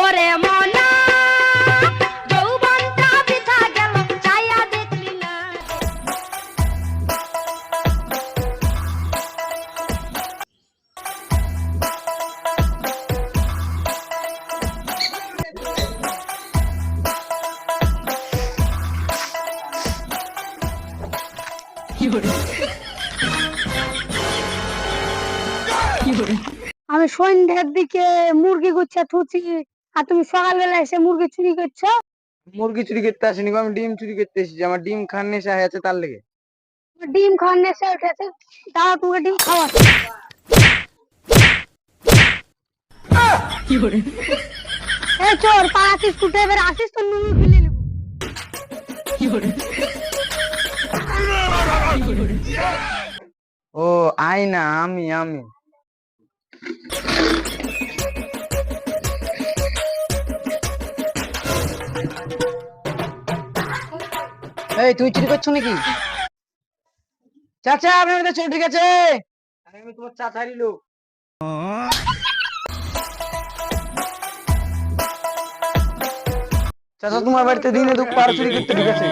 ওরে মনা যৌবনটা বৃথা গেল চাইয়া দেখলি না। আমি সন্ধ্যার দিকে মুরগি গুচ্ছা থুচি, আর তুমি সকালবেলা এসে মুরগি চুরি করছো। মুরগি চুরি করতে আসিনি গো, আমি ডিম চুরি করতে এসেছি। আমার ডিম খান নেশা হয়ে আছে তার লেগে। ডিম খাওয়ার নেশা উঠেছে, তাও তোমাকে ডিম খাওয়াচ্ছে। এই চোর পাড়াতে স্কুটে এবার আসিস তো নুনু ফেলে নেবো। ও আই না, আমি আমি এই তুই চুরি করছো নাকি? চাচা আপনার মধ্যে চোর ঠিক আছে, আমি তোমার চাচারই লোক। চাচা তোমার বাড়িতে দিনে দুপুর চুরি করতে ঢুকেছে।